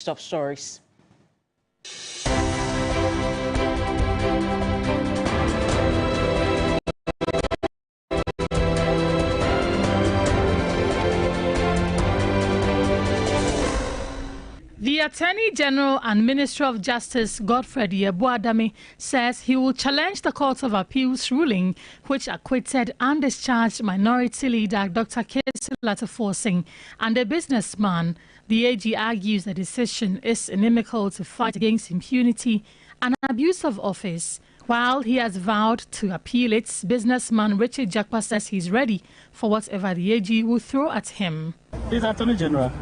of stories. The Attorney General and Minister of Justice, Godfred Yeboadame, says he will challenge the Court of Appeal's ruling, which acquitted and discharged Minority Leader Dr. Kesi Latteforcing and a businessman. The AG argues the decision is inimical to fight against impunity and abuse of office. While he has vowed to appeal it, businessman Richard Jakpa says he's ready for whatever the AG will throw at him. Mr. Attorney General,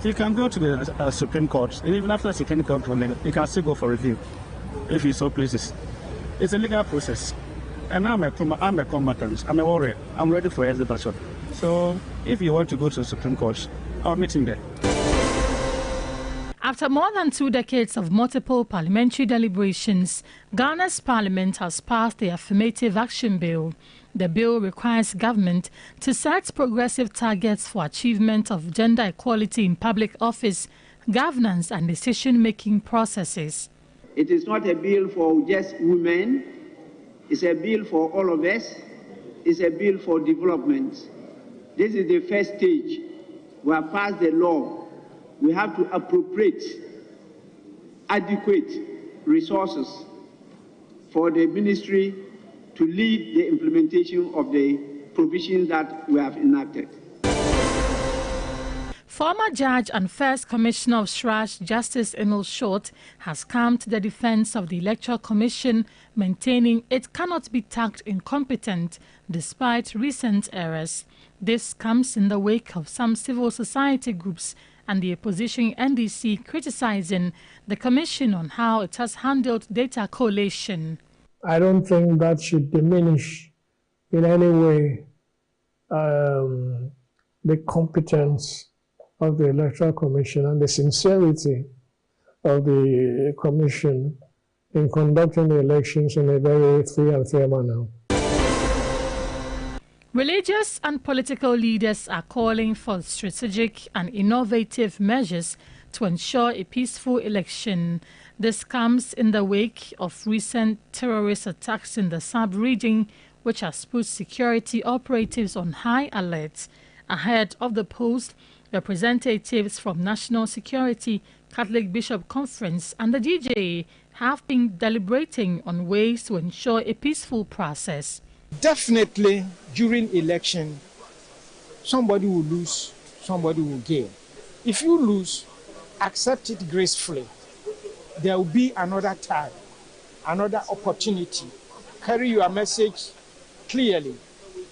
you can go to the Supreme Court, and even after the Supreme Court ruling, you can still go for review, if you so pleases. It's a legal process, and I'm a combatant, I'm a warrior, I'm ready for execution. So, if you want to go to the Supreme Court, I'll meet him there. After more than 2 decades of multiple parliamentary deliberations, Ghana's parliament has passed the Affirmative Action Bill. The bill requires government to set progressive targets for achievement of gender equality in public office, governance and decision-making processes. It is not a bill for just women. It's a bill for all of us. It's a bill for development. This is the first stage. We have passed the law. We have to appropriate adequate resources for the ministry to lead the implementation of the provisions that we have enacted. Former Judge and First Commissioner of SRAS, Justice Emil Short, has come to the defense of the Electoral Commission, maintaining it cannot be tagged incompetent despite recent errors. This comes in the wake of some civil society groups and the opposition NDC criticizing the Commission on how it has handled data collation. I don't think that should diminish in any way the competence of the Electoral Commission and the sincerity of the Commission in conducting the elections in a very free and fair manner. Religious and political leaders are calling for strategic and innovative measures to ensure a peaceful election. This comes in the wake of recent terrorist attacks in the sub-region, which has put security operatives on high alert. Ahead of the post, representatives from National Security, Catholic Bishop Conference and the GJA have been deliberating on ways to ensure a peaceful process. Definitely, during election, somebody will lose, somebody will gain. If you lose, accept it gracefully. There will be another time, another opportunity. Carry your message clearly,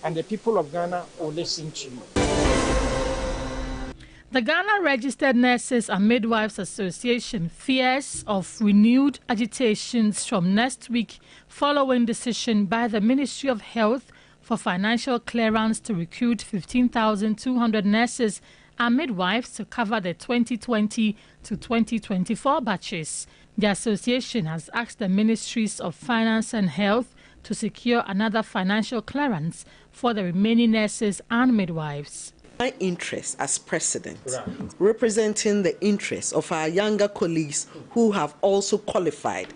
and the people of Ghana will listen to you. The Ghana Registered Nurses and Midwives Association fears of renewed agitations from next week following decision by the Ministry of Health for financial clearance to recruit 15,200 nurses and midwives to cover the 2020 to 2024 batches. The association has asked the Ministries of Finance and Health to secure another financial clearance for the remaining nurses and midwives. My interest as president, representing the interests of our younger colleagues who have also qualified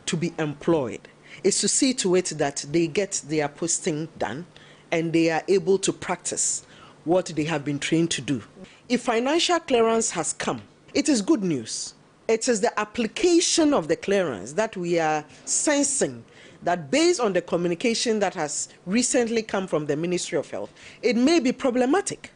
to be employed, is to see to it that they get their posting done and they are able to practice what they have been trained to do. If financial clearance has come, it is good news. It is the application of the clearance that we are sensing that based on the communication that has recently come from the Ministry of Health, it may be problematic.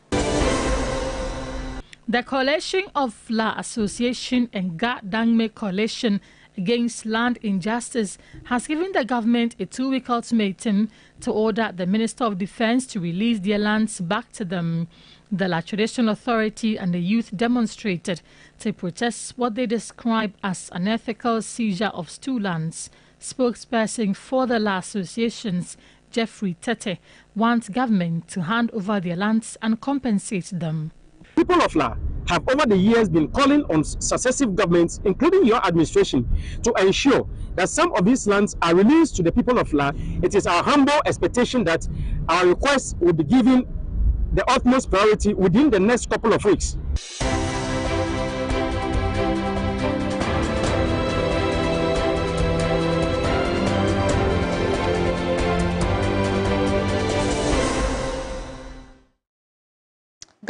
The Coalition of La Association and Ga Dangme Coalition Against Land Injustice has given the government a 2-week ultimatum to order the Minister of Defense to release their lands back to them. The La Traditional Authority and the youth demonstrated to protest what they describe as unethical seizure of stool lands. Spokesperson for the La Associations, Jeffrey Tete, wants government to hand over their lands and compensate them. People of La have over the years been calling on successive governments, including your administration, to ensure that some of these lands are released to the people of La. It is our humble expectation that our request will be given the utmost priority within the next couple of weeks.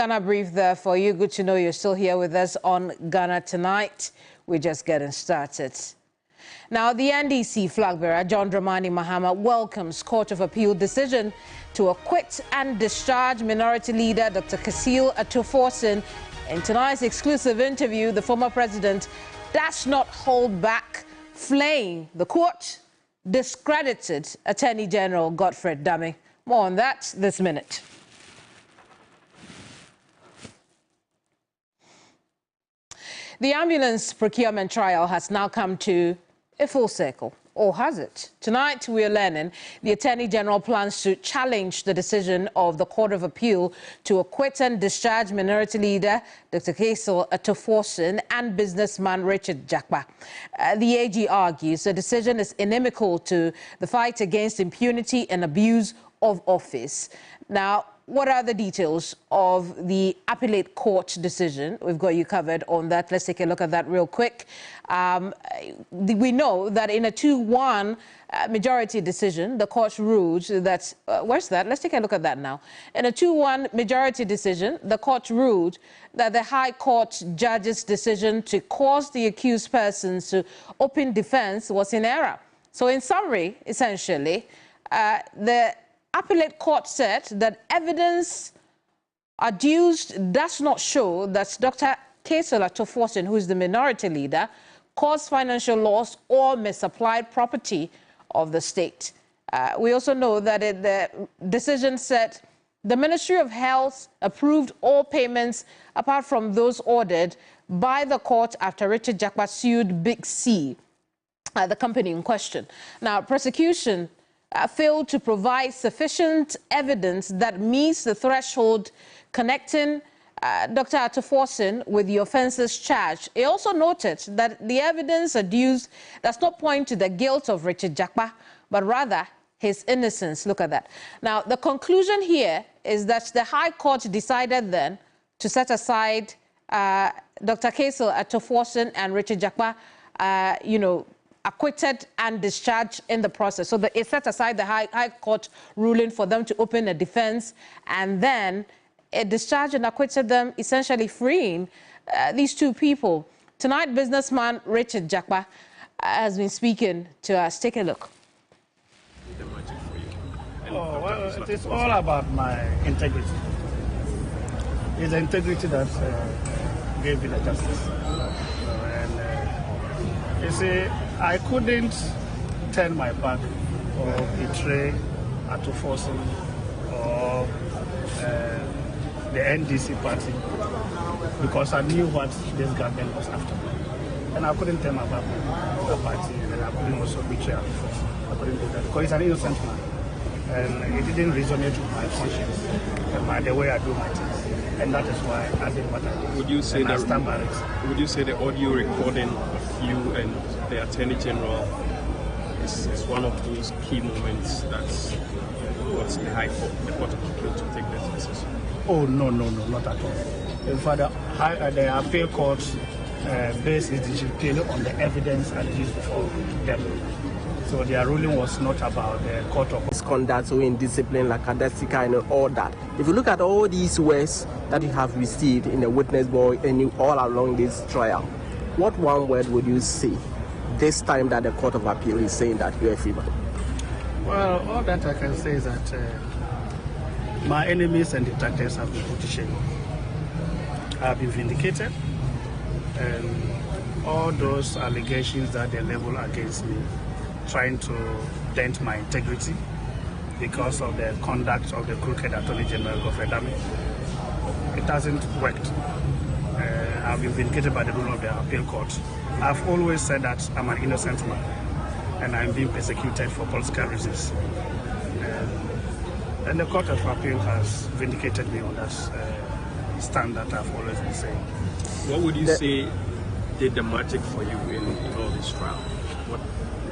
Ghana Brief there for you. Good to know you're still here with us on Ghana Tonight. We're just getting started. Now, the NDC flag bearer, John Dramani Mahama, welcomes Court of Appeal decision to acquit and discharge Minority Leader Dr. Kesil Atuforsen. In tonight's exclusive interview, the former president does not hold back, flaying the court, discredited Attorney General Godfred Dame. More on that this minute. The ambulance procurement trial has now come to a full circle, or has it? Tonight, we are learning the Attorney General plans to challenge the decision of the Court of Appeal to acquit and discharge Minority Leader Dr. Kesil Atuforsen and businessman Richard Jakpa. The AG argues the decision is inimical to the fight against impunity and abuse of office. Now, what are the details of the appellate court decision? We've got you covered on that. Let's take a look at that real quick. We know that in a 2-1 majority decision, the court ruled that... where's that? Let's take a look at that now. In a 2-1 majority decision, the court ruled that the High Court judge's decision to cause the accused persons to open defense was in error. So in summary, essentially, the appellate court said that evidence adduced does not show that Dr. Kesil Atuforsen, who is the minority leader, caused financial loss or misapplied property of the state. We also know that the decision said the Ministry of Health approved all payments apart from those ordered by the court after Richard Jakpa sued Big C, the company in question. Now, prosecution failed to provide sufficient evidence that meets the threshold connecting Dr. Atuforsen with the offences charged. It also noted that the evidence adduced does not point to the guilt of Richard Jakpa, but rather his innocence. Look at that. Now, the conclusion here is that the High Court decided then to set aside Dr. Kesil Atuforsen and Richard Jakpa, acquitted and discharged in the process. So it set aside the High Court ruling for them to open a defense, and then it discharged and acquitted them, essentially freeing these two people. Tonight, businessman Richard Jakpa has been speaking to us. Take a look. Oh, well, it's all about my integrity. It's the integrity that gave me the justice. You see, I couldn't turn my back or betray Atuforsen or the NDC party because I knew what this government was after. And I couldn't turn my back on the party, and I couldn't also betray Atuforsen. I couldn't do that because he's an innocent man. And it didn't resonate with my conscience and the way I do my things. And that is why I did what I did. Would you say I stand by it. Would you say the audio recording of you and the Attorney General is one of those key moments that's what's the High Court, the Court of Appeal to take this decision? Oh, no, not at all. In fact, the appeal court based its decision on the evidence adduced before them. So their ruling was not about the court of misconduct or indiscipline, like cadastica and all that. If you look at all these words that you have received in the witness board and all along this trial, what one word would you say this time that the Court of Appeal is saying that you are free man? Well, all that I can say is that my enemies and detractors have been put to shame. I have been vindicated, and all those allegations that they level against me, trying to dent my integrity because of the conduct of the crooked Attorney General Godfred Dame, it hasn't worked. I've been vindicated by the rule of the appeal court. I've always said that I'm an innocent man and I'm being persecuted for political reasons. And the Court of Appeal has vindicated me on that stand that I've always been saying. What would you say did the magic for you in all this trial?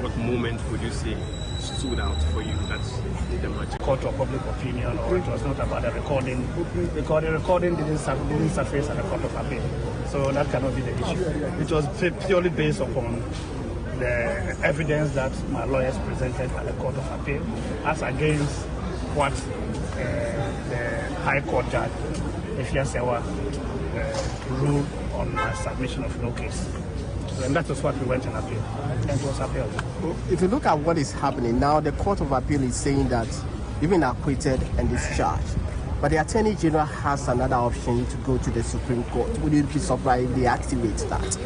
What moment would you say stood out for you that did the magic? Court of public opinion, or it was not about the recording, because the recording didn't surface at the Court of Appeal. So that cannot be the issue. It was purely based upon the evidence that my lawyers presented at the Court of Appeal as against what the High Court judge rule on my submission of no case. And that is what we went and appealed, and it was upheld. If you look at what is happening now, the Court of Appeal is saying that you've been acquitted and discharged. But the Attorney General has another option to go to the Supreme Court. Would you be surprised if they activate that?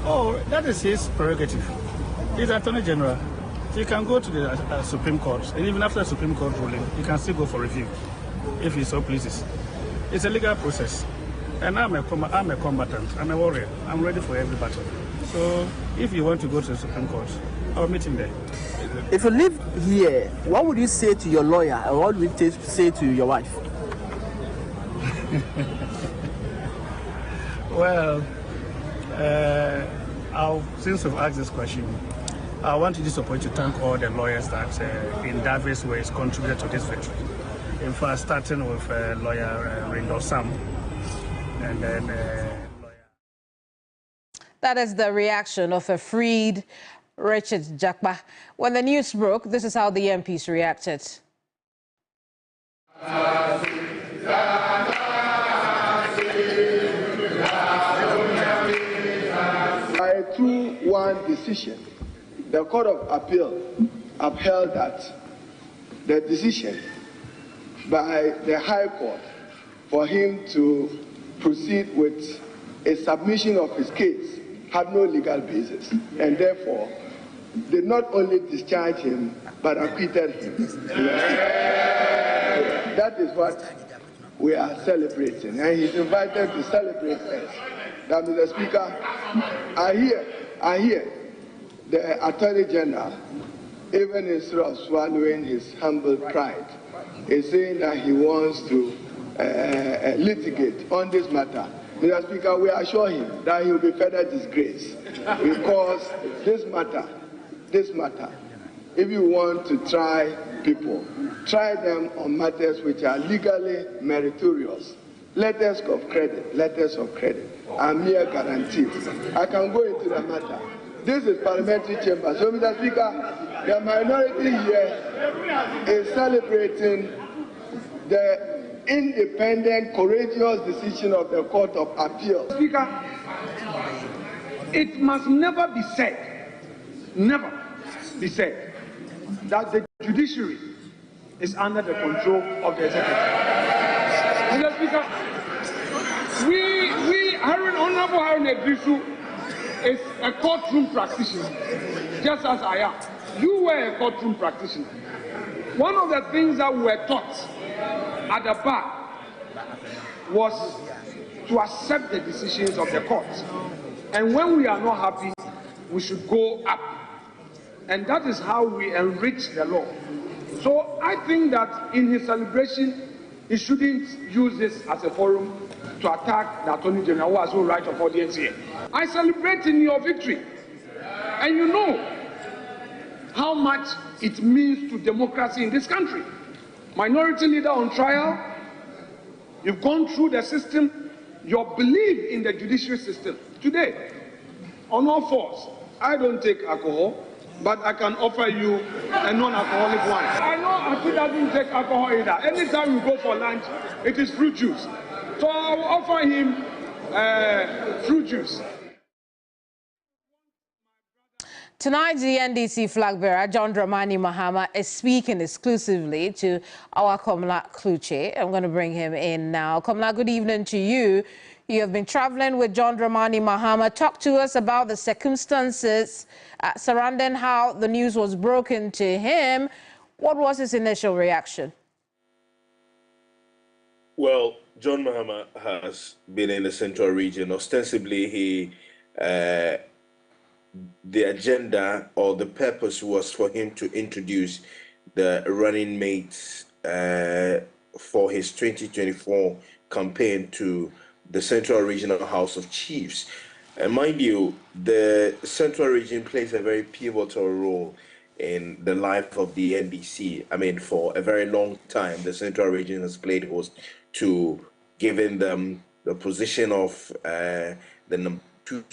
Oh, that is his prerogative. He's Attorney General. He can go to the Supreme Court, and even after the Supreme Court ruling, he can still go for review, if he so pleases. It's a legal process. And I'm a combatant, I'm a warrior. I'm ready for every battle. So if you want to go to the Supreme Court, I'll meet him there. If you live here, what would you say to your lawyer and what would you say to your wife? Well, since you've asked this question, I want to use this opportunity to thank all the lawyers that in various ways contributed to this victory. In fact, starting with lawyer Rindo Sam, and then That is the reaction of a freed Richard Jakpa. When the news broke, this is how the MPs reacted. By a 2-1 decision, the Court of Appeal upheld that the decision by the High Court for him to proceed with a submission of his case had no legal basis, and therefore did not only discharge him but acquitted him. That is what we are celebrating, and he's invited to celebrate us. Now, Mr. Speaker, I hear the Attorney General, even instead of swallowing his humble pride, is saying that he wants to litigate on this matter. Mr. Speaker, we assure him that he will be further disgraced because this matter, if you want to try people, try them on matters which are legally meritorious. Letters of credit are mere guarantees. I can go into the matter. This is parliamentary chamber. So, Mr. Speaker, the minority here is celebrating the independent, courageous decision of the Court of Appeal. Speaker, it must never be said, that the judiciary is under the control of the executive. Mr. Speaker, Honorable Harun Edrisu is a courtroom practitioner, just as I am. You were a courtroom practitioner. One of the things that we were taught at the bar was to accept the decisions of the court. And when we are not happy, we should go up. And that is how we enrich the law. So I think that in his celebration, he shouldn't use this as a forum to attack the Attorney General who has no right of audience here. I celebrate in your victory. And you know how much it means to democracy in this country. Minority leader on trial, you've gone through the system, your belief in the judicial system. Today, on all fours, I don't take alcohol, but I can offer you a non-alcoholic one. I know Aki doesn't take alcohol either. Anytime we go for lunch, it is fruit juice. So I will offer him fruit juice. Tonight, the NDC flag bearer, John Dramani Mahama, is speaking exclusively to our Komla Kluche. I'm going to bring him in now. Komla, good evening to you. You have been traveling with John Dramani Mahama. Talk to us about the circumstances surrounding how the news was broken to him. What was his initial reaction? Well, John Mahama has been in the central region. Ostensibly, the agenda or the purpose was for him to introduce the running mates for his 2024 campaign to the Central Regional House of Chiefs. And mind you, the Central Region plays a very pivotal role in the life of the NDC. I mean, for a very long time, the Central Region has played host to giving them the position of the number 2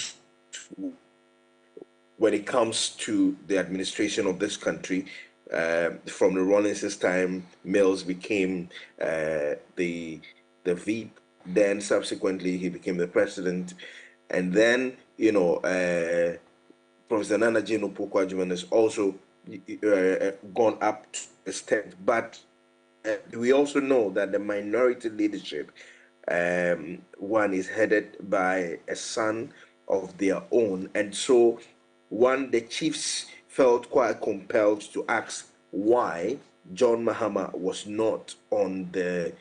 when it comes to the administration of this country. From the Rawlins's time, Mills became the VP Then subsequently he became the president, and then Professor Nana Jane Opoku-Agyeman has also gone up to a step. But we also know that the minority leadership, one is headed by a son of their own, and so the chiefs felt quite compelled to ask why John Mahama was not on the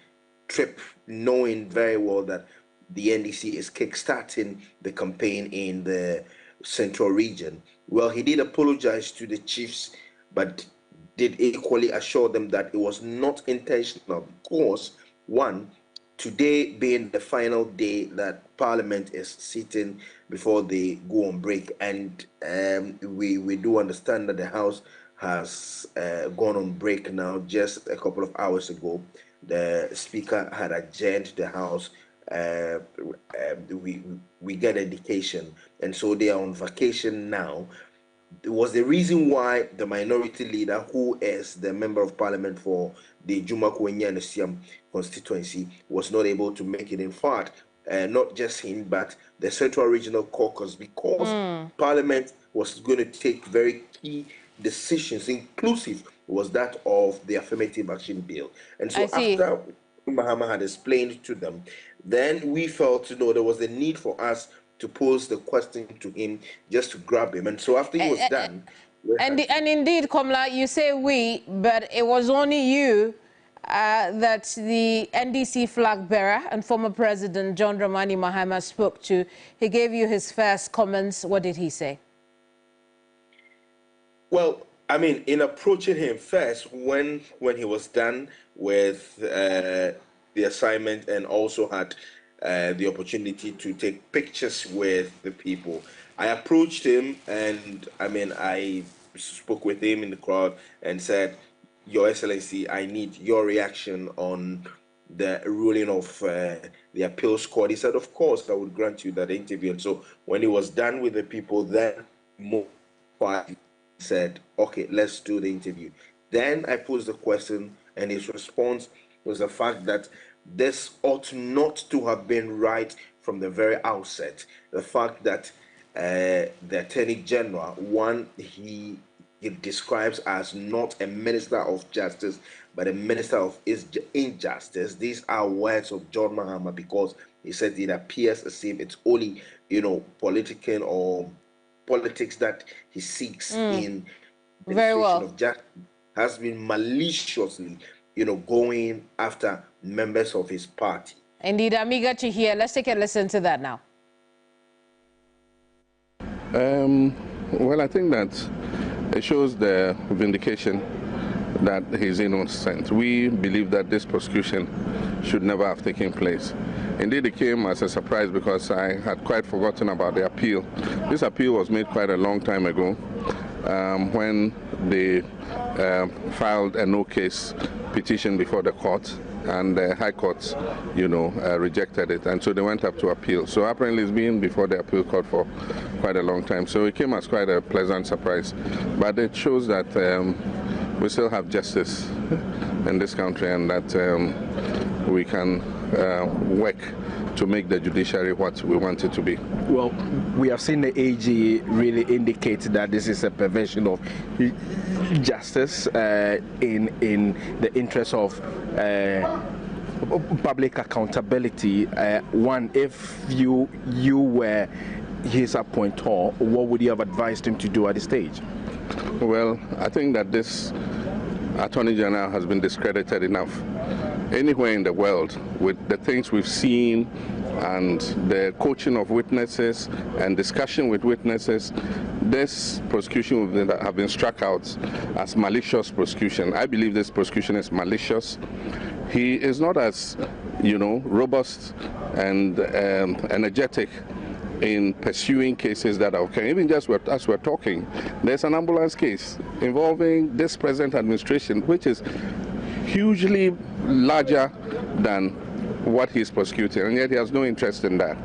trip, knowing very well that the NDC is kickstarting the campaign in the central region. Well, he did apologize to the chiefs, but did equally assure them that it was not intentional. Of course, today being the final day that Parliament is sitting before they go on break, and we do understand that the House has gone on break now. Just a couple of hours ago, the Speaker had adjourned the House. We get indication, and so they are on vacation now. It was the reason why the minority leader, who is the member of parliament for the Juma Kwenye and Siam constituency, was not able to make it. In fact, not just him, but the Central Regional Caucus, because Parliament was going to take very key decisions, inclusive was that of the Affirmative Action Bill. And so after Mahama had explained to them, then we felt there was a need for us to pose the question to him, just to grab him. And so after he was done... And indeed, Komla, you say we, but it was only you that the NDC flag bearer and former President John Dramani Mahama spoke to. He gave you his first comments. What did he say? Well, I mean, in approaching him first, when he was done with the assignment and also had the opportunity to take pictures with the people, I approached him, and I mean, I spoke with him in the crowd and said, Your Excellency, I need your reaction on the ruling of the appeals court. He said, of course, I would grant you that interview. And so when he was done with the people, then said, okay, let's do the interview. Then I posed the question, and his response was the fact that this ought not to have been right from the very outset. The fact that the Attorney General, he describes as not a Minister of Justice, but a Minister of Injustice. These are words of John Mahama, because he said it appears as if it's only, politics that he seeks in the administration of justice, has been maliciously, going after members of his party. Indeed, I'm eager to hear. Let's take a listen to that now. Well, I think that it shows the vindication that he's innocent. We believe that this prosecution should never have taken place. Indeed, it came as a surprise because I had quite forgotten about the appeal. This appeal was made quite a long time ago when they filed a no-case petition before the court, and the High Court, rejected it, and so they went up to appeal. So apparently it's been before the appeal court for quite a long time. So it came as quite a pleasant surprise. But it shows that we still have justice in this country, and that we can work to make the judiciary what we want it to be. Well, we have seen the AG really indicate that this is a perversion of justice in the interest of public accountability. If you were his appointer, what would you have advised him to do at this stage? Well, I think that this Attorney General has been discredited enough. Anywhere in the world, with the things we've seen and the coaching of witnesses and discussion with witnesses, this prosecution would have been struck out as malicious prosecution. I believe this prosecution is malicious. He is not as, robust and energetic in pursuing cases that are occurring. Even just as we're talking, there's an ambulance case involving this present administration, which is hugely larger than what he's prosecuting, and yet he has no interest in that.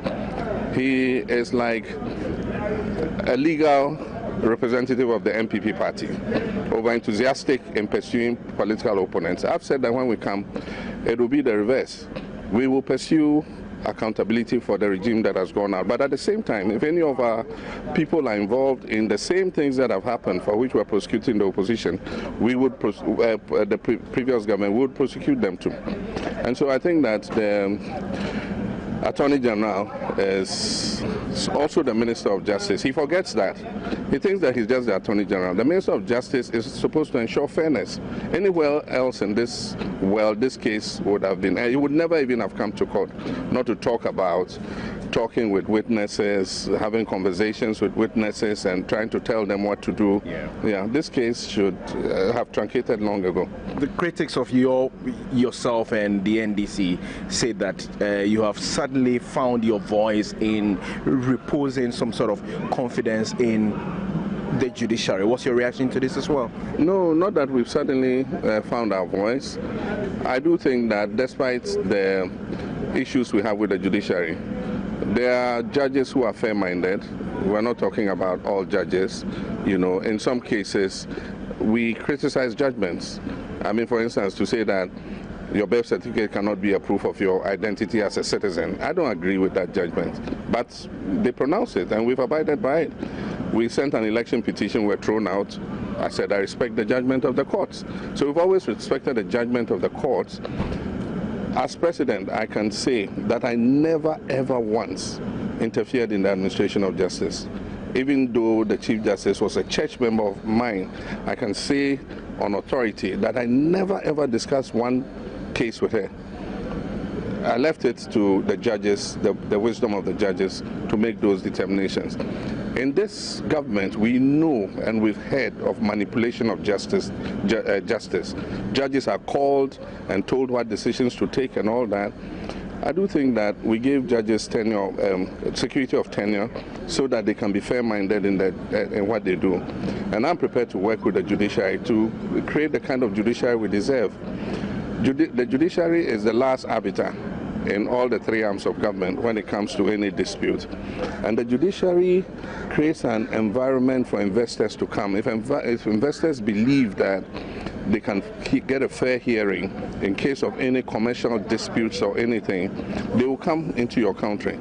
He is like a legal representative of the MPP party, over enthusiastic in pursuing political opponents. I've said that when we come, it will be the reverse. We will pursue accountability for the regime that has gone out. But at the same time, if any of our people are involved in the same things that have happened for which we're prosecuting the opposition, we would, the previous government would prosecute them too. And so I think that the Attorney General is also the Minister of Justice. He forgets that. He thinks that he's just the Attorney General. The Minister of Justice is supposed to ensure fairness. Anywhere else in this world, this case would have been, he would never even have come to court, not to talk about talking with witnesses, having conversations with witnesses and trying to tell them what to do. Yeah, this case should have truncated long ago. The critics of yourself and the NDC say that you have suddenly found your voice in reposing some sort of confidence in the judiciary. What's your reaction to this as well? No, not that we've suddenly found our voice. I do think that despite the issues we have with the judiciary, there are judges who are fair-minded. We're not talking about all judges. You know, in some cases, we criticize judgments. I mean, for instance, to say that your birth certificate cannot be a proof of your identity as a citizen. I don't agree with that judgment, but they pronounce it and we've abided by it. We sent an election petition, we're thrown out. I said I respect the judgment of the courts. So we've always respected the judgment of the courts. As president, I can say that I never ever once interfered in the administration of justice. Even though the Chief Justice was a church member of mine, I can say on authority that I never ever discussed one case with her. I left it to the judges, the wisdom of the judges, to make those determinations. In this government, we know and we've heard of manipulation of justice. Judges are called and told what decisions to take and all that. I do think that we gave judges tenure, security of tenure, so that they can be fair-minded in what they do. And I'm prepared to work with the judiciary to create the kind of judiciary we deserve. The judiciary is the last arbiter in all the three arms of government when it comes to any dispute. And the judiciary creates an environment for investors to come. If investors believe that they can get a fair hearing in case of any commercial disputes or anything, they will come into your country.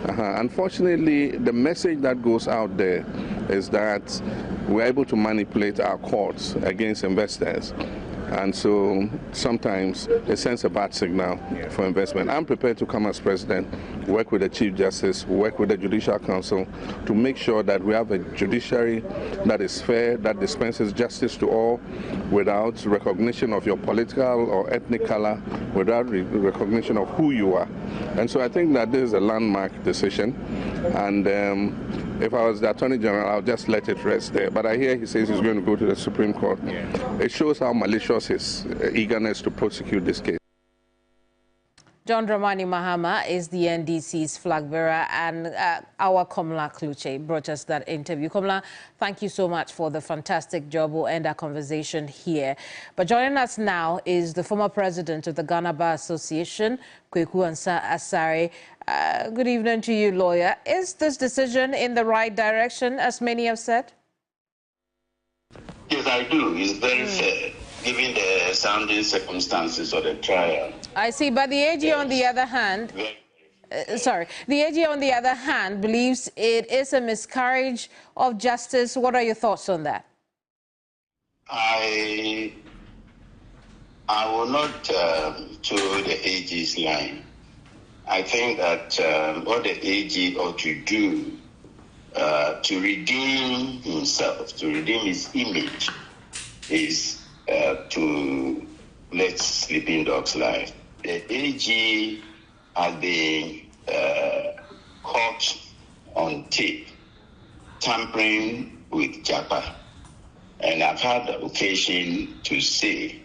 Unfortunately, the message that goes out there is that we're able to manipulate our courts against investors. And so sometimes it sends a bad signal for investment. I'm prepared to come as president, work with the Chief Justice, work with the Judicial Council to make sure that we have a judiciary that is fair, that dispenses justice to all without recognition of your political or ethnic color, without recognition of who you are. And so I think that this is a landmark decision. And if I was the Attorney General, I'll just let it rest there. But I hear he says he's going to go to the Supreme Court. It shows how malicious his eagerness to prosecute this case. John Dramani Mahama is the NDC's flag bearer, and our Komla Kluche brought us that interview. Komla, thank you so much for the fantastic job. We'll end our conversation here. But joining us now is the former president of the Ghana Bar Association, Kweku Asare. Good evening to you, lawyer. Is this decision in the right direction, as many have said? Yes, I do. It's very fair, given the sounding circumstances of the trial. I see, but the AG on the other hand, the AG on the other hand believes it is a miscarriage of justice. What are your thoughts on that? I will not toe the AG's line. I think that what the AG ought to do to redeem himself, to redeem his image, is to let sleeping dogs lie. The AG has been caught on tape tampering with JAPA. And I've had the occasion to say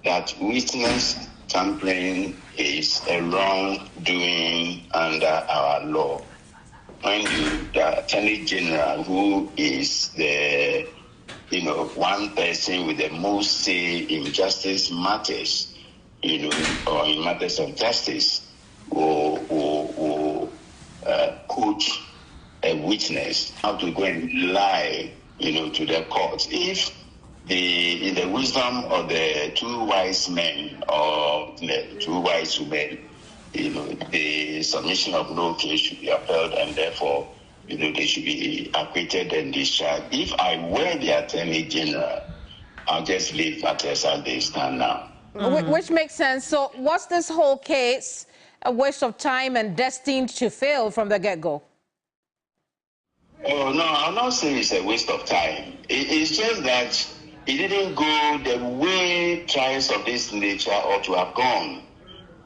that witness tampering is a wrongdoing under our law. When the Attorney General, who is the one person with the most say in justice matters, or in matters of justice, will coach a witness how to go and lie, to the court. If in the wisdom of the two wise men or the two wise women, the submission of no case should be upheld, and therefore, they should be acquitted and discharged. If I were the Attorney General, I'll just leave matters as they stand now. Which makes sense. So was this whole case a waste of time and destined to fail from the get-go? Oh, no, I'll not say it's a waste of time. It's just that it didn't go the way trials of this nature ought to have gone.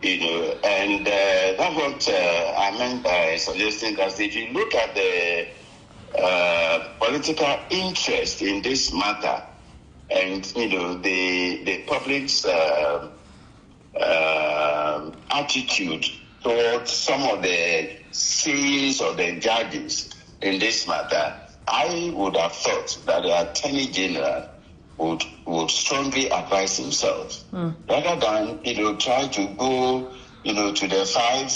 And that's what I meant by suggesting that if you look at the political interest in this matter and, the public's attitude towards some of the sayings of the judges in this matter, I would have thought that the Attorney General would strongly advise himself rather than try to go to the five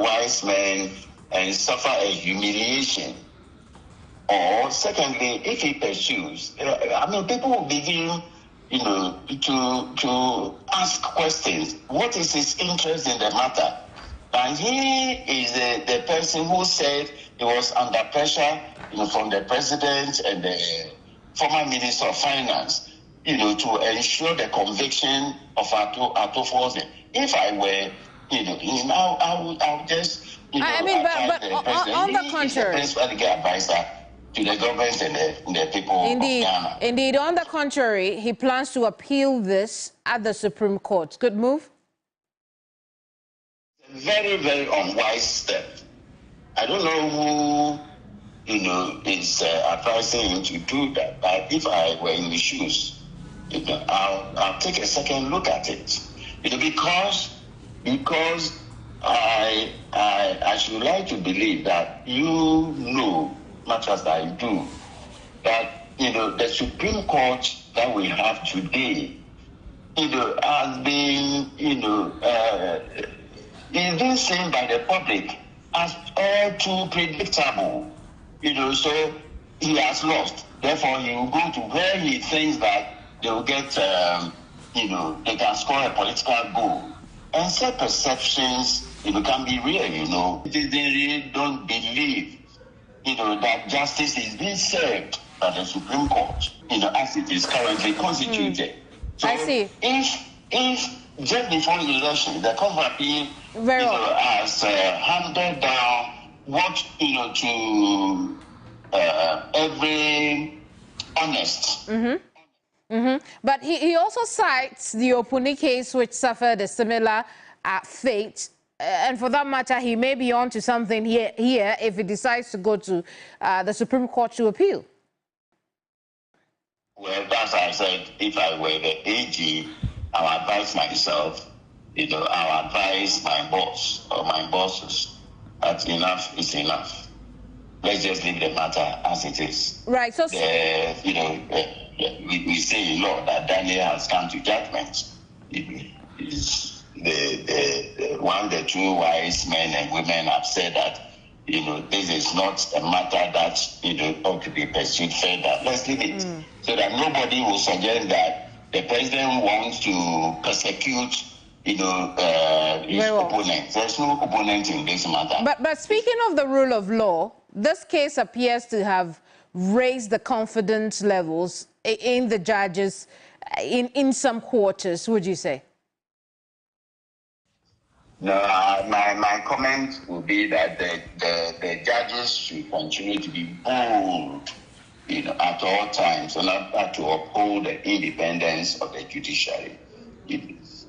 wise men and suffer a humiliation. Or secondly, if he pursues, people will begin to ask questions. What is his interest in the matter? And he is the person who said he was under pressure from the president and the former Minister of Finance, to ensure the conviction of Atofose. If I were, I would just, but on the contrary, he's the principal legal advisor to the government and the people of Ghana. Indeed, on the contrary, he plans to appeal this at the Supreme Court. Good move? Very, very unwise step. I don't know who, is advising him to do that. But if I were in the shoes, I'll take a second look at it. Because I should like to believe that much as I do, that the Supreme Court that we have today, has been is being seen by the public as all too predictable. So he has lost. Therefore, he will go to where he thinks that they will get, they can score a political goal. And such perceptions, can be real, They really don't believe, that justice is being served by the Supreme Court, as it is currently constituted. So I see. If just before the election, the Court of Appeal, has handed down what, to every honest. But he also cites the Opuni case, which suffered a similar fate. And for that matter, he may be on to something here if he decides to go to the Supreme Court to appeal. Well, that's why I said, if I were the AG, I would advise myself, I would advise my boss or my bosses that enough is enough. Let's just leave the matter as it is. Right. So, we say in law that Daniel has come to judgment. It is the two wise men and women have said that this is not a matter that ought to be pursued further. Let's leave it so that nobody will suggest that the president wants to persecute his opponent. There's no opponent in this matter. But speaking of the rule of law, this case appears to have raised the confidence levels in the judges in some quarters, would you say? No, my comment would be that the judges should continue to be bold, at all times, in order to uphold the independence of the judiciary.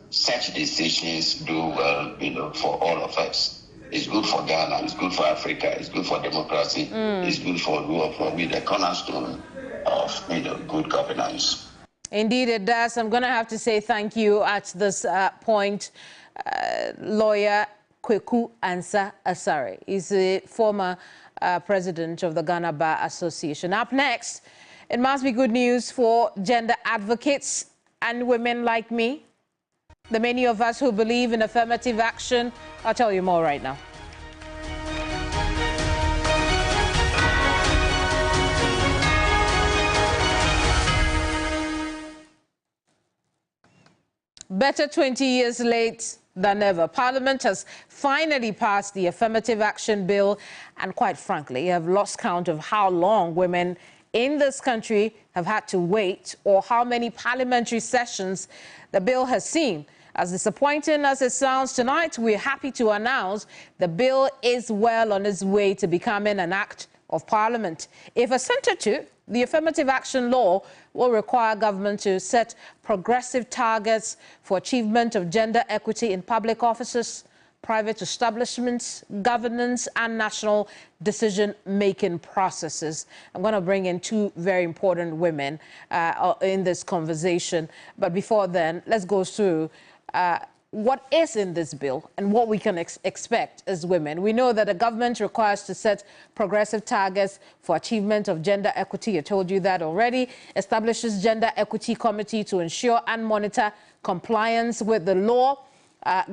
Such decisions do well, for all of us. It's good for Ghana, it's good for Africa, it's good for democracy, it's good for rule of law, with the cornerstone of good governance. Indeed, it does. I'm going to have to say thank you at this point. Lawyer Kweku Ansa Asare is a former president of the Ghana Bar Association. Up next, it must be good news for gender advocates and women like me, the many of us who believe in affirmative action. I'll tell you more right now. Better 20 years late than ever. Parliament has finally passed the Affirmative Action Bill, and quite frankly, have lost count of how long women in this country have had to wait, or how many parliamentary sessions the bill has seen. As disappointing as it sounds tonight, we're happy to announce the bill is well on its way to becoming an act of Parliament. If assented to, the Affirmative Action Law will require government to set progressive targets for achievement of gender equity in public offices, private establishments, governance, and national decision-making processes. I'm going to bring in two very important women in this conversation. But before then, let's go through what is in this bill and what we can expect as women. We know that the government requires to set progressive targets for achievement of gender equity. I told you that already. Establishes gender equity committee to ensure and monitor compliance with the law.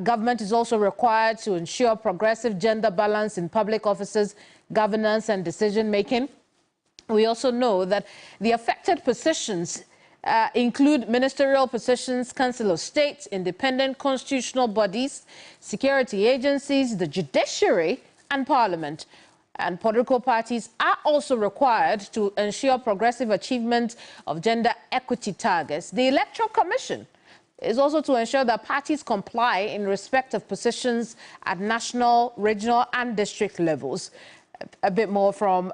Government is also required to ensure progressive gender balance in public offices, governance and decision-making. We also know that the affected positions include ministerial positions, Council of State, independent constitutional bodies, security agencies, the judiciary, and Parliament. And political parties are also required to ensure progressive achievement of gender equity targets. The Electoral Commission is also to ensure that parties comply in respect of positions at national, regional, and district levels. A bit more from,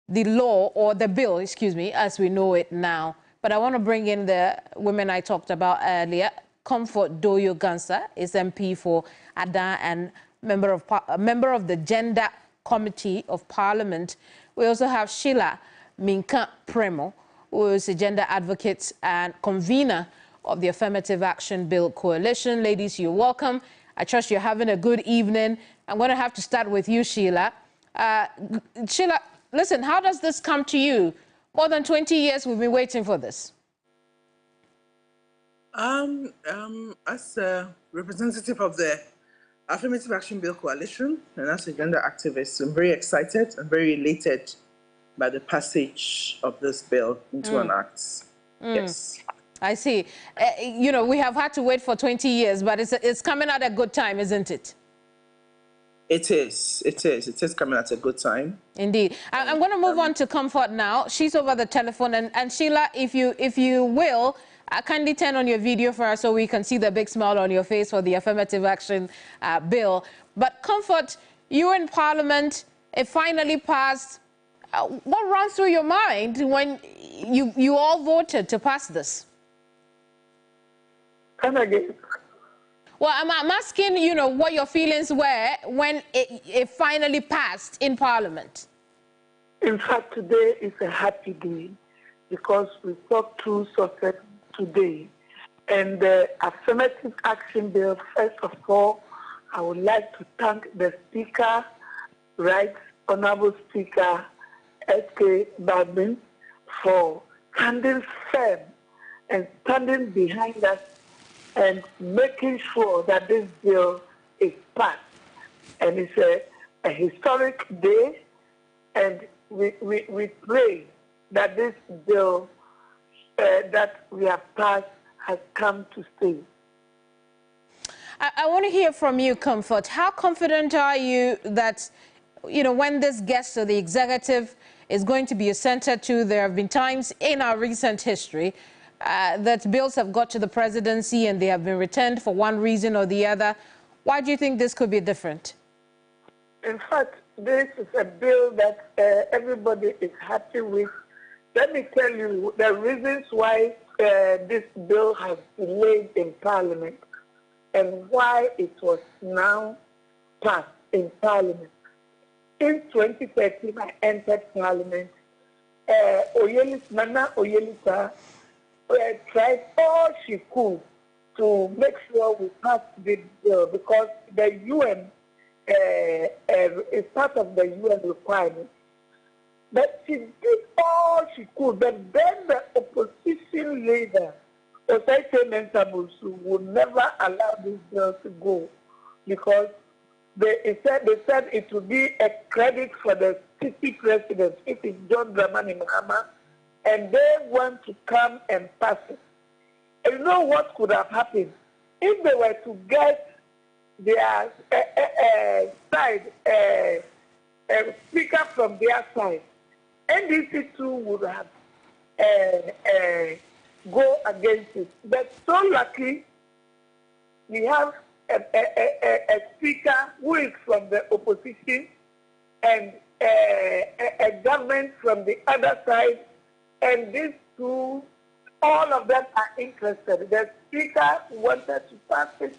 the law, or the bill, excuse me, as we know it now. But I want to bring in the women I talked about earlier. Comfort Doyo Gansa is MP for Ada and member of the Gender Committee of Parliament. We also have Sheila Minka Premo, who is a gender advocate and convener of the Affirmative Action Bill Coalition. Ladies, you're welcome. I trust you're having a good evening. I'm going to have to start with you, Sheila. Sheila, listen, how does this come to you? More than 20 years we've been waiting for this. As a representative of the Affirmative Action Bill Coalition and as a gender activist, I'm very excited and very elated by the passage of this bill into an act. Yes. I see. We have had to wait for 20 years, but it's coming at a good time, isn't it? It is. It is coming at a good time. Indeed. I'm going to move on to Comfort now. She's over the telephone. And Sheila, if you will, kindly turn on your video for us so we can see the big smile on your face for the Affirmative Action Bill. But Comfort, you were in Parliament. It finally passed. What runs through your mind when you all voted to pass this? Come again. Well, I'm asking, what your feelings were when it finally passed in Parliament. In fact, today is a happy day because we talked through success today. And the Affirmative Action Bill, first of all, I would like to thank the Speaker, Right Honorable Speaker, S.K. Babin, for standing firm and standing behind us and making sure that this bill is passed. And it's a historic day, and we pray that this bill that we have passed has come to stay. I want to hear from you, Comfort. How confident are you that, when this gets to the executive, is going to be assented to? There have been times in our recent history that bills have got to the presidency and they have been returned for one reason or the other. Why do you think this could be different? In fact, this is a bill that everybody is happy with. Let me tell you the reasons why this bill has delayed in Parliament and why it was now passed in Parliament. In 2013, I entered Parliament. Nana Oyelisa tried all she could to make sure we passed this bill because the UN is part of the UN requirement. But she did all she could. But then the opposition leader, Osaite Mensah-Bonsu, would never allow this bill to go because they said it would be a credit for the city president, it is John Dramani Mahama, and they want to come and pass it. you know what could have happened? If they were to get their side, speaker from their side, NDC too would have go against it. But so lucky, we have a speaker who is from the opposition and a government from the other side, and these two, all of them are interested. The speaker wanted to pass it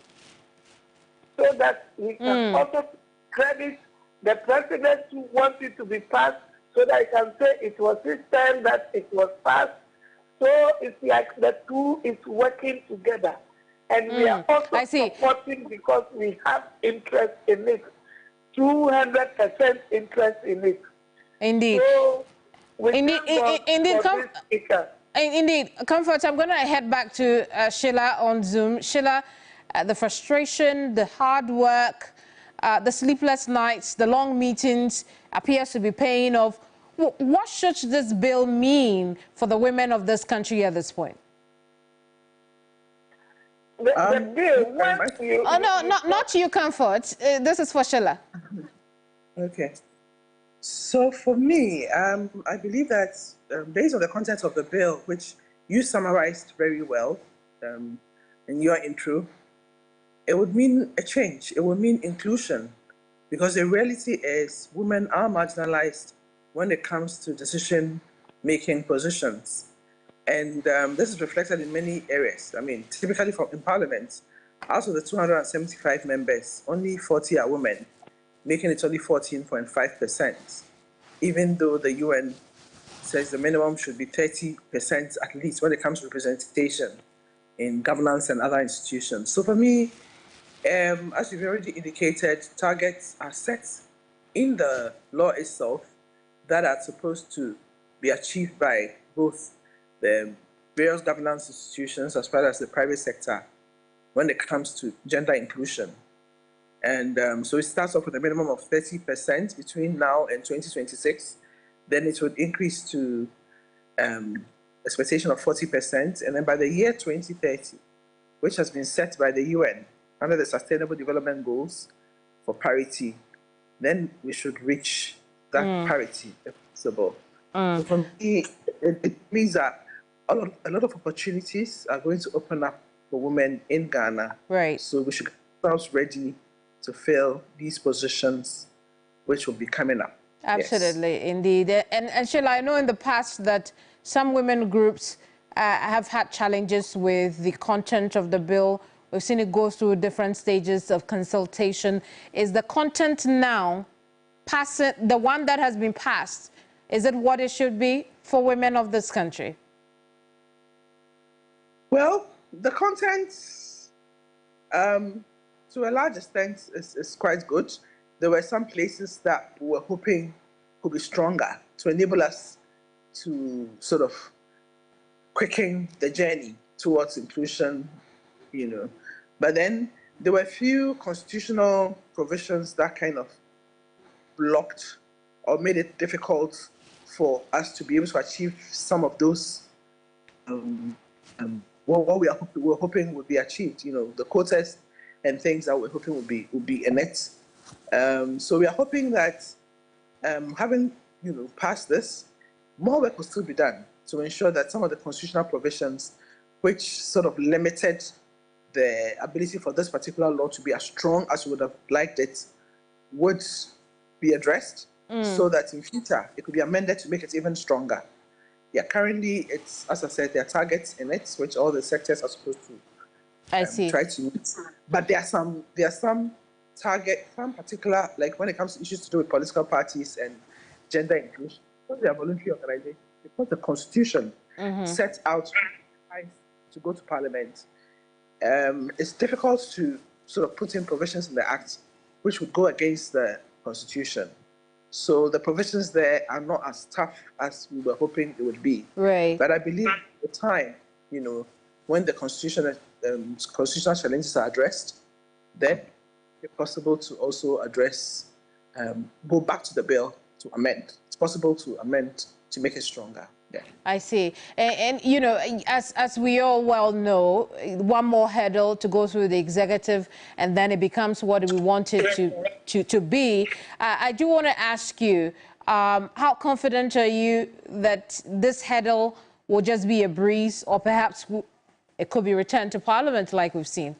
so that he can also credit the president who wants it to be passed, so that he can say it was his time that it was passed. So it's like the two is working together. And we are also supporting because we have interest in it, 200% interest in it. Indeed. So Indeed, Comfort, I'm going to head back to Sheila on Zoom. Sheila, the frustration, the hard work, the sleepless nights, the long meetings appears to be paying off. What should this bill mean for the women of this country at this point? The bill, not you, Comfort. This is for Sheila. Okay. So for me, I believe that based on the content of the bill, which you summarized very well in your intro, it would mean a change. It would mean inclusion, because the reality is women are marginalized when it comes to decision-making positions. And this is reflected in many areas. I mean, typically in Parliament, out of the 275 members, only 40 are women, making it only 14.5%, even though the UN says the minimum should be 30% at least when it comes to representation in governance and other institutions. So for me, as you've already indicated, targets are set in the law itself that are supposed to be achieved by both the various governance institutions as well as the private sector when it comes to gender inclusion. And so it starts off with a minimum of 30% between now and 2026. Then it would increase to expectation of 40%. And then by the year 2030, which has been set by the UN under the Sustainable Development Goals for parity, then we should reach that parity if possible. So for me, it means that a lot of opportunities are going to open up for women in Ghana. Right. So we should get ourselves ready to fill these positions which will be coming up. Absolutely, yes. Indeed. And Sheila, I know in the past that some women groups have had challenges with the content of the bill. We've seen it go through different stages of consultation. Is the content now, the one that has been passed, is it what it should be for women of this country? Well, the content, to a large extent, is quite good. There were some places that we were hoping could be stronger to enable us to sort of quicken the journey towards inclusion, you know. But then there were a few constitutional provisions that kind of blocked or made it difficult for us to be able to achieve some of those what we were hoping would be achieved, you know, the quotas and things that we're hoping would be in it. So we are hoping that having passed this, more work will still be done to ensure that some of the constitutional provisions which sort of limited the ability for this particular law to be as strong as we would have liked it would be addressed, so that in future it could be amended to make it even stronger. Yeah, currently it's, as I said, there are targets in it which all the sectors are supposed to try to meet. But there are some particular, like when it comes to issues to do with political parties and gender inclusion, because they are voluntary organizations, because the Constitution sets out to go to Parliament, it's difficult to sort of put in provisions in the Act which would go against the Constitution. So the provisions there are not as tough as we were hoping it would be. Right. But I believe at the time, when the constitutional challenges are addressed, then it's possible to also address, go back to the bill to amend. It's possible to amend to make it stronger. Yeah. I see. And you know, as we all well know, one more hurdle to go through the executive, and then it becomes what we want it to be. I do want to ask you, how confident are you that this hurdle will just be a breeze, or perhaps it could be returned to Parliament like we've seen?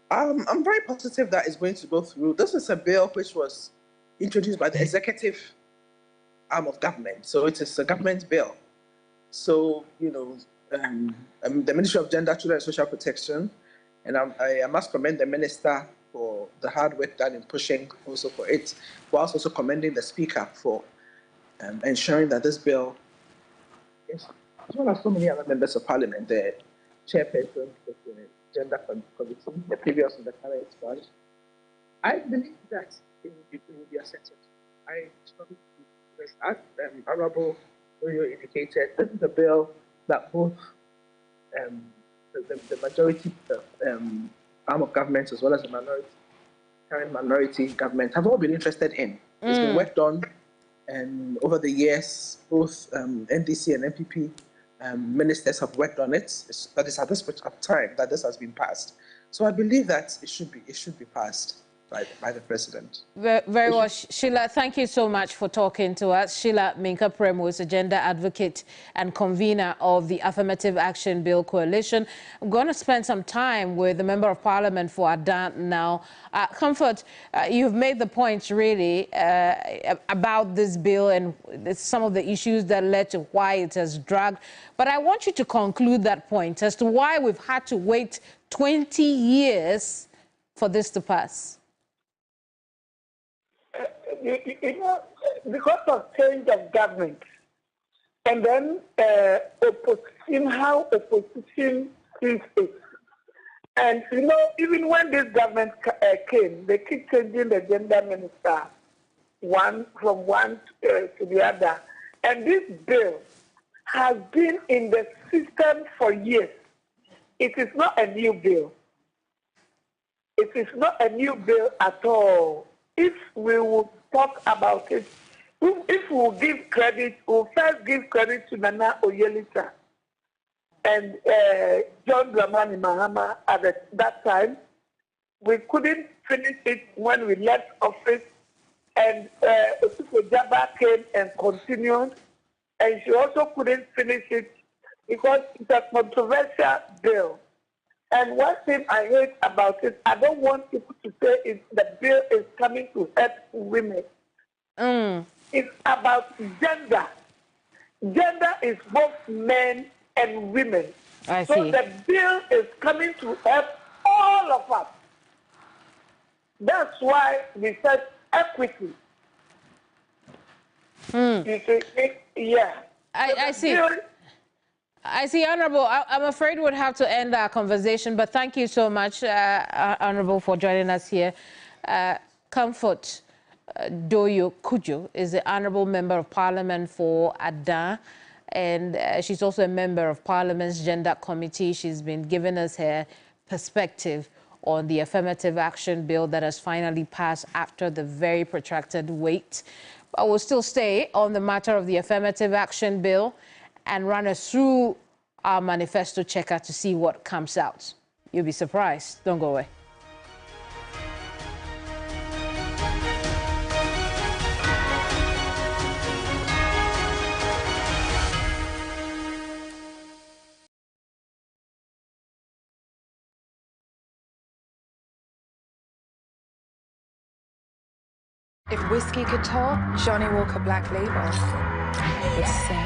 I'm very positive that it's going to go through. This is a bill which was introduced by the executive arm of government, so it is a government bill. So, you know, the Ministry of Gender, Children and Social Protection, and I must commend the Minister for the hard work done in pushing also for it, whilst also commending the Speaker for ensuring that this bill, as well as so many other members of Parliament, the chairperson of the Gender Committee, the previous and the current one, I believe that it will be accepted. I strongly believe, as Honorable Oyo indicated, this is a bill that both the majority arm of government as well as the current minority government have all been interested in. It's been worked on, and over the years, both NDC and NPP ministers have worked on it. But it's at this point of time that this has been passed. So I believe that it should be passed by the president. Very well, Sheila, thank you so much for talking to us. Sheila Minka Premo is a gender advocate and convener of the Affirmative Action Bill Coalition. I'm going to spend some time with the Member of Parliament for Adan now. Comfort, you've made the points really about this bill and some of the issues that led to why it has dragged. But I want you to conclude that point as to why we've had to wait 20 years for this to pass. You know, because of change of government, and then opposition, how opposition sees it. And, you know, even when this government came, they keep changing the gender minister from one to the other. And this bill has been in the system for years. It is not a new bill. It is not a new bill at all. If we would talk about it, if we will give credit, we'll first give credit to Nana Oyelita and John Dramani Mahama at that time. We couldn't finish it when we left office, and Osifo Jaba came and continued, and she also couldn't finish it because it's a controversial bill. And one thing I hate about it, I don't want people to say the bill is coming to help women. It's about gender. Gender is both men and women. I so see. The bill is coming to help all of us. That's why we said equity. You see, yeah. I see. I see, Honourable. I'm afraid we'll have to end our conversation, but thank you so much, Honourable, for joining us here. Comfort Doyo Kujo is the Honourable Member of Parliament for Adan, and she's also a member of Parliament's Gender Committee. She's been giving us her perspective on the Affirmative Action Bill that has finally passed after the very protracted wait. But we'll still stay on the matter of the Affirmative Action Bill and run us through our manifesto checker to see what comes out. You'll be surprised. Don't go away. If whiskey could talk, Johnny Walker Black Label would sing.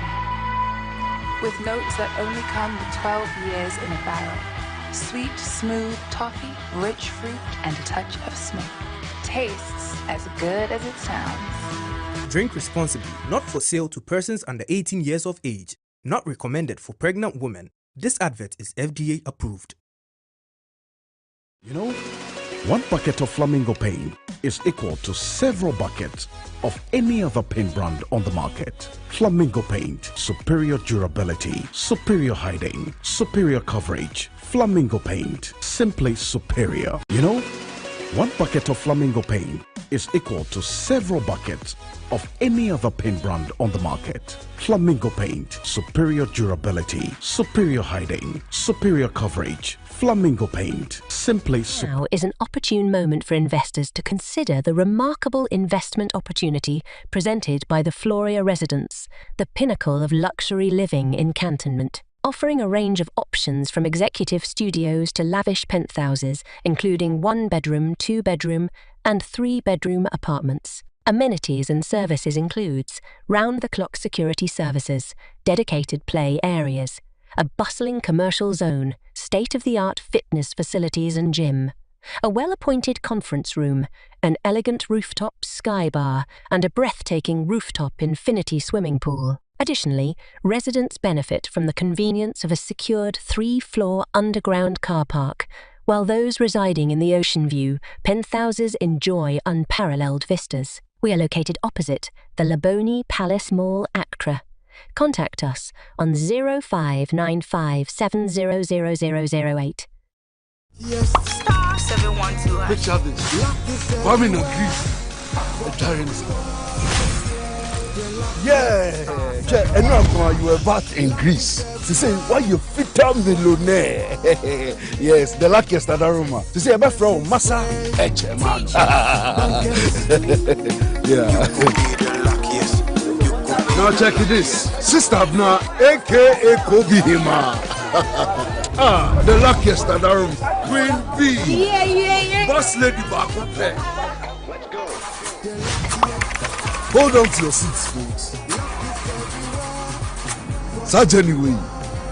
With notes that only come with 12 years in a barrel. Sweet, smooth toffee, rich fruit, and a touch of smoke. Tastes as good as it sounds. Drink responsibly, not for sale to persons under 18 years of age. Not recommended for pregnant women. This advert is FDA approved. You know, one bucket of Flamingo paint is equal to several buckets of any other paint brand on the market. Flamingo paint, superior durability, superior hiding, superior coverage. Flamingo paint, simply superior. You know, 1 bucket of Flamingo paint is equal to several buckets of any other paint brand on the market. Flamingo paint, superior durability, superior hiding, superior coverage. Flamingo paint, simply Now is an opportune moment for investors to consider the remarkable investment opportunity presented by the Floria Residence, the pinnacle of luxury living in Cantonment. Offering a range of options from executive studios to lavish penthouses, including 1-bedroom, 2-bedroom, and 3-bedroom apartments. Amenities and services includes round-the-clock security services, dedicated play areas, a bustling commercial zone, state-of-the-art fitness facilities and gym, a well-appointed conference room, an elegant rooftop sky bar, and a breathtaking rooftop infinity swimming pool. Additionally, residents benefit from the convenience of a secured 3-floor underground car park, while those residing in the ocean view penthouses enjoy unparalleled vistas. We are located opposite the Laboni Palace Mall, Accra. Contact us on 0595700008. Yes. Star 712. Picture this. I'm in a Greece. Yeah, and now you were back in Greece. To say why you fit on the millionaire. Yes, the luckiest at Aroma. To say about from Massa man. Yeah. Now check this. Sister Abna, aka Kobe Hima. The luckiest at Aroma. Queen B. Yeah. Boss lady back. Hold on to your seats, folks. Such anyway,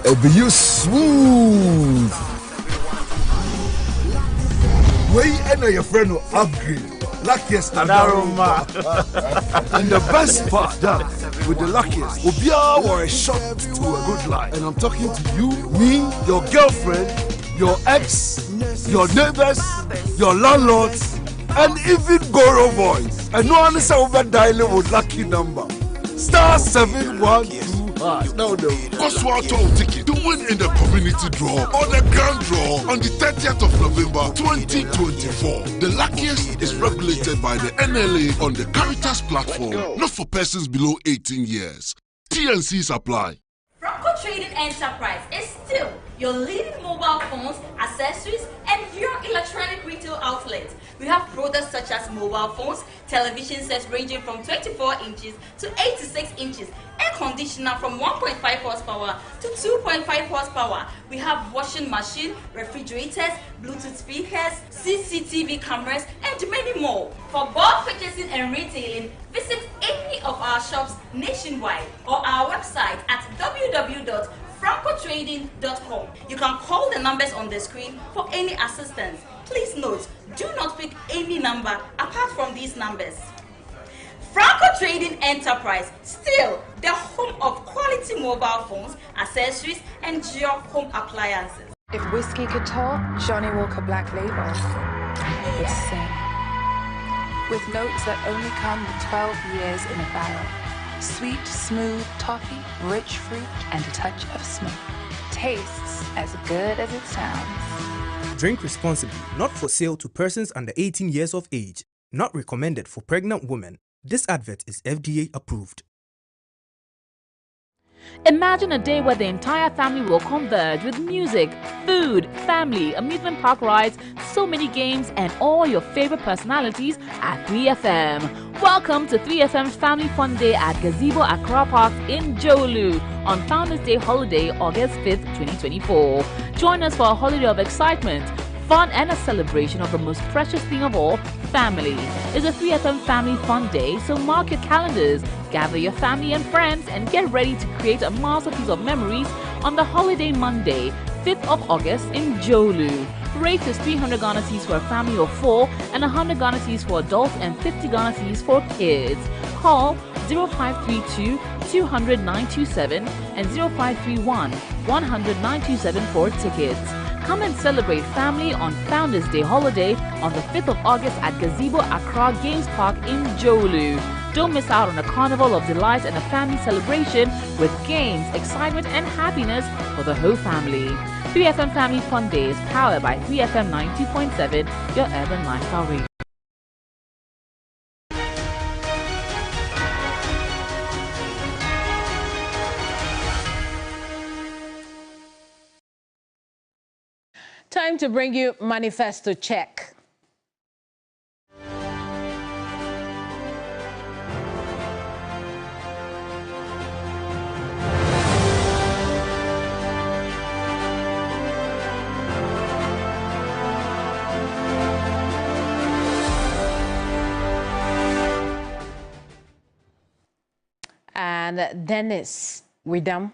it'll be you smooth. Way and your friend will upgrade. Luckiest Adaroma. And the best part that with the luckiest will be our shot to a good life. And I'm talking to you, me, your girlfriend, your ex, your neighbors, your landlords, and even Goro boys. And no one is over dialing with lucky number. Star 712. No. Oswaldo ticket to win in the community draw or the grand draw on the 30th of November 2024. The luckiest is regulated by the NLA on the Caritas platform, not for persons below 18 years. T&Cs apply. Franco Trading Enterprise is still your leading mobile phones, accessories, and your electronic retail outlet. We have products such as mobile phones, television sets ranging from 24 inches to 86 inches, air conditioner from 1.5 horsepower to 2.5 horsepower. We have washing machine, refrigerators, Bluetooth speakers, CCTV cameras, and many more. For bulk purchasing and retailing, visit any of our shops nationwide or our website at www.francotrading.com. You can call the numbers on the screen for any assistance. Please note, do not pick any number apart from these numbers. Franco Trading Enterprise, still the home of quality mobile phones, accessories, and your home appliances. If whiskey could talk, Johnny Walker Black Label would sing. With notes that only come with 12 years in a barrel. Sweet, smooth toffee, rich fruit, and a touch of smoke. Tastes as good as it sounds. Drink responsibly, not for sale to persons under 18 years of age. Not recommended for pregnant women. This advert is FDA approved. Imagine a day where the entire family will converge with music, food, family, amusement park rides, so many games, and all your favorite personalities at 3FM. Welcome to 3FM's Family Fun Day at Gazebo Accra Park in Jolu on Founders Day holiday, August 5th, 2024. Join us for a holiday of excitement, fun, and a celebration of the most precious thing of all, family. It's a 3FM Family Fun Day, so mark your calendars, gather your family and friends, and get ready to create a masterpiece of memories on the holiday Monday, 5th of August in Jolu. Rate is 300 Ghana Cedis for a family of 4 and 100 Ghana Cedis for adults and 50 Ghana Cedis for kids. Call 0532 200 927 and 0531 100 927 for tickets. Come and celebrate family on Founders Day holiday on the 5th of August at Gazebo Accra Games Park in Jolu. Don't miss out on a carnival of delights and a family celebration with games, excitement, and happiness for the whole family. 3FM Family Fun Day is powered by 3FM 92.7, your urban lifestyle radio. Time to bring you Manifesto Check. And Dennis Widam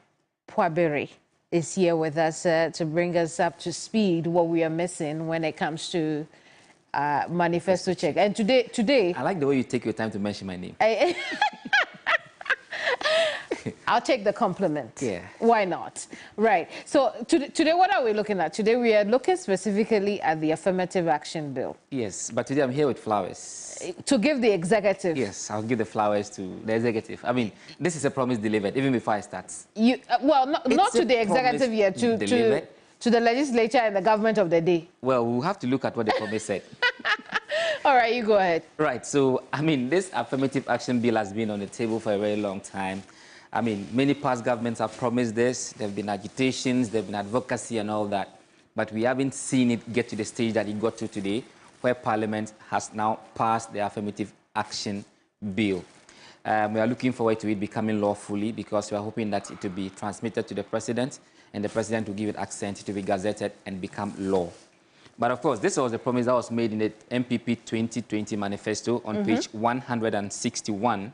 Pwabiri is here with us to bring us up to speed what we are missing when it comes to Manifesto Check. And today... I like the way you take your time to mention my name. I'll take the compliment. Yeah. Why not? Right. So today, what are we looking at? Today, we are looking specifically at the Affirmative Action Bill. Yes, but today I'm here with flowers. To give the executive. Yes, I'll give the flowers to the executive. I mean, this is a promise delivered, even before I start. Well, not to the executive yet, to the legislature and the government of the day. Well, we'll have to look at what the promise said. All right, you go ahead. Right, so, I mean, this Affirmative Action Bill has been on the table for a very long time. I mean, many past governments have promised this. There have been agitations, there have been advocacy and all that. But we haven't seen it get to the stage that it got to today, where Parliament has now passed the Affirmative Action Bill. We are looking forward to it becoming law fully, because we are hoping that it will be transmitted to the President, and the President will give it accent to be gazetted and become law. But of course, this was a promise that was made in the MPP 2020 manifesto on page 161,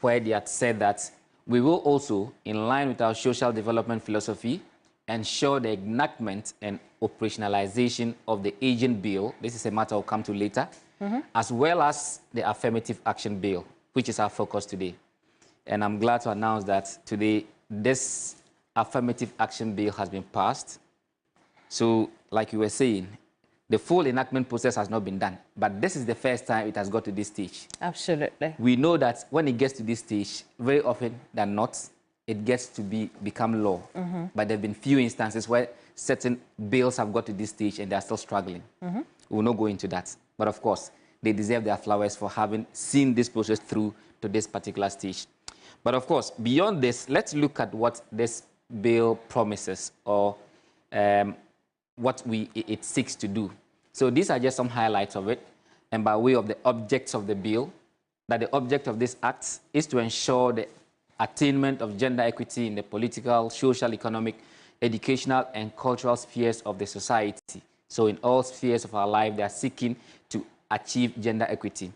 where they had said that we will also, in line with our social development philosophy, ensure the enactment and operationalization of the Agent Bill. This is a matter I'll come to later, as well as the Affirmative Action Bill, which is our focus today. And I'm glad to announce that today this Affirmative Action Bill has been passed. So, like you were saying, the full enactment process has not been done, but this is the first time it has got to this stage. Absolutely. We know that when it gets to this stage, very often than not, it gets to become law. But there have been few instances where certain bills have got to this stage and they are still struggling. We will not go into that. But of course, they deserve their flowers for having seen this process through to this particular stage. But of course, beyond this, let's look at what this bill promises, or what it seeks to do. So these are just some highlights of it. And by way of the objects of the bill, that the object of this act is to ensure the attainment of gender equity in the political, social, economic, educational, and cultural spheres of the society. So in all spheres of our life, they are seeking to achieve gender equity.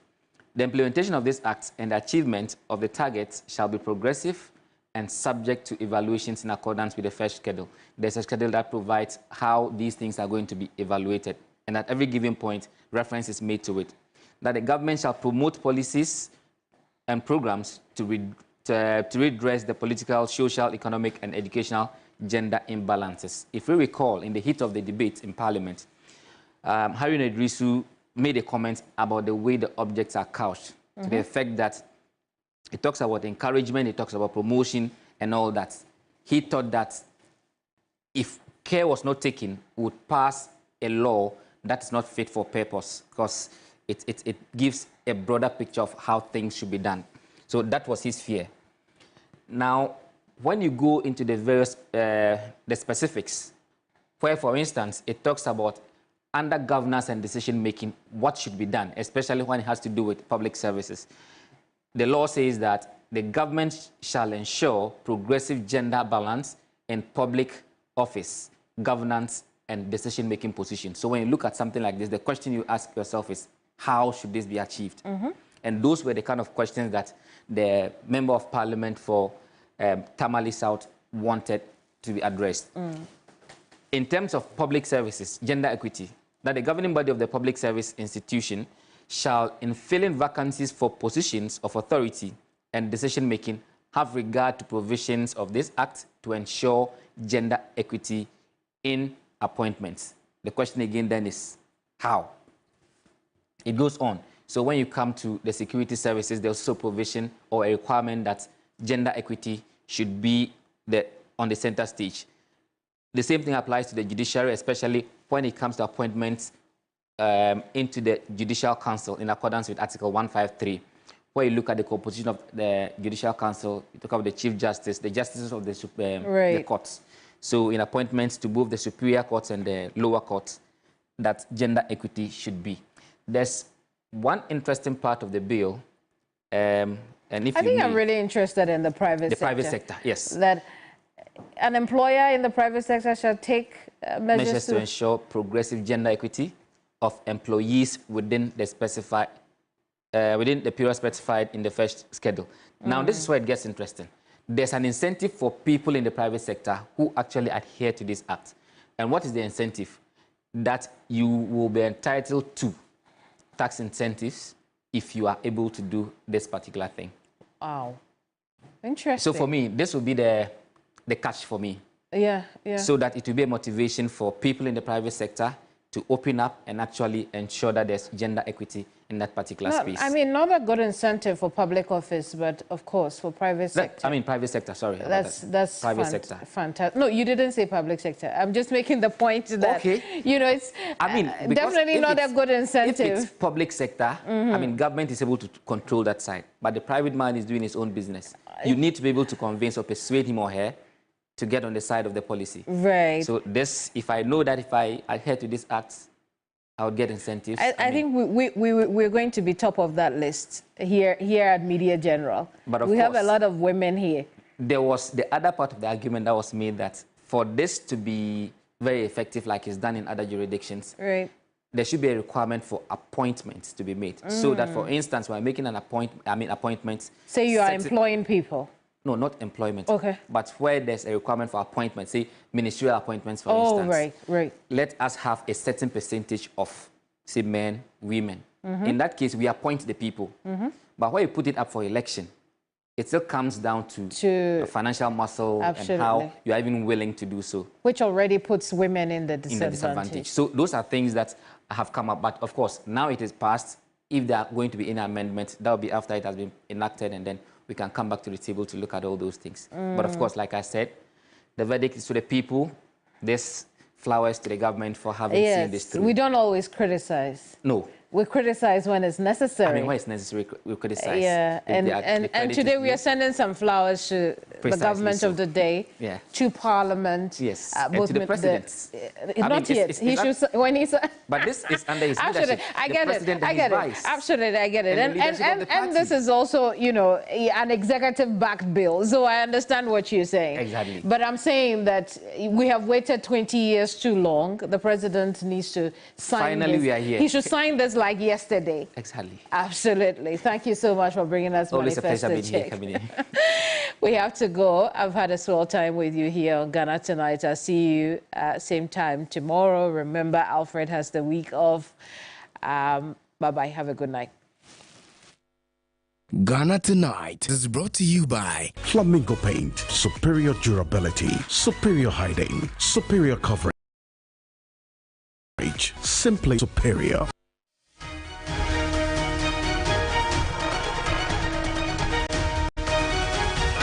The implementation of this act and the achievement of the targets shall be progressive and subject to evaluations in accordance with the first schedule. There's a schedule that provides how these things are going to be evaluated, and at every given point, reference is made to it. That the government shall promote policies and programs to redress the political, social, economic, and educational gender imbalances. If we recall, in the heat of the debate in Parliament, Harry Nedrisu made a comment about the way the objects are couched, to the effect that it talks about encouragement, it talks about promotion, and all that. He thought that if care was not taken, we would pass a law that is not fit for purpose, because it gives a broader picture of how things should be done. So that was his fear. Now, when you go into the various, the specifics, where, for instance, it talks about under governance and decision-making, what should be done, especially when it has to do with public services. The law says that the government shall ensure progressive gender balance in public office, governance, and decision-making positions. So when you look at something like this, the question you ask yourself is, how should this be achieved? And those were the kind of questions that the Member of Parliament for Tamale South wanted to be addressed. In terms of public services, gender equity, that the governing body of the public service institution shall, in filling vacancies for positions of authority and decision-making, have regard to provisions of this act to ensure gender equity in appointments. The question again then is, how? It goes on. So when you come to the security services, there's also provision or a requirement that gender equity should be on the center stage. The same thing applies to the judiciary, especially when it comes to appointments into the Judicial Council in accordance with Article 153, where you look at the composition of the Judicial Council, you talk about the Chief Justice, the justices of the courts. So in appointments to both the superior courts and the lower courts, that gender equity should be. There's one interesting part of the bill, and if I think I'm really interested in the private sector. The private sector, yes. That an employer in the private sector shall take measures to ensure progressive gender equity of employees within the specified, within the period specified in the first schedule. Now, this is where it gets interesting. There's an incentive for people in the private sector who actually adhere to this act. And what is the incentive? That you will be entitled to tax incentives if you are able to do this particular thing. Wow. Interesting. So for me, this will be the catch for me. Yeah, yeah. So that it will be a motivation for people in the private sector to open up and actually ensure that there's gender equity in that particular space. I mean, not a good incentive for public office, but of course for private sector. Private sector, sorry. That's private sector. Fantastic. No, you didn't say public sector. I'm just making the point that, you know, it's definitely not a good incentive. If it's public sector, I mean, government is able to control that side, but the private man is doing his own business. You need to be able to convince or persuade him or her to get on the side of the policy. Right. So this, if I know that if I adhere to this act, I would get incentives. I think we're going to be top of that list here at Media General. But we have a lot of women here. There was the other part of the argument that was made that for this to be very effective, like it's done in other jurisdictions, there should be a requirement for appointments to be made. So that, for instance, when making an appointments. Say you are employing people. No, not employment. Okay. But where there's a requirement for appointments, say ministerial appointments, for instance. Oh, right. Let us have a certain percentage of, say, men, women. In that case, we appoint the people. But when you put it up for election, it still comes down to the financial muscle and how you are even willing to do so. Which already puts women in the disadvantage. So those are things that have come up. But of course, now it is passed. If there are going to be any amendments, that will be after it has been enacted, and then we can come back to the table to look at all those things. But of course, like I said, the verdict is to the people. This flowers to the government for having seen this through. We don't always criticize. No. We criticize when it's necessary. I mean, when it's necessary, we criticize. Yeah, and today we are sending some flowers to the government of the day, to Parliament. Yes, and to the President. Not yet. He should, when he's... But this is under his leadership. I get it. Absolutely, I get it. And this is also, you know, an executive-backed bill. So I understand what you're saying. Exactly. But I'm saying that we have waited 20 years too long. The President needs to sign this. Finally, we are here. He should sign this like yesterday. Exactly. Absolutely. Thank you so much for bringing us Always Manifesto. Always a pleasure being here, Keminni. We have to go. I've had a swell time with you here on Ghana Tonight. I'll see you same time tomorrow. Remember, Alfred has the week off. Bye-bye. Have a good night. Ghana Tonight is brought to you by Flamingo Paint. Superior durability, superior hiding, superior coverage. Simply superior.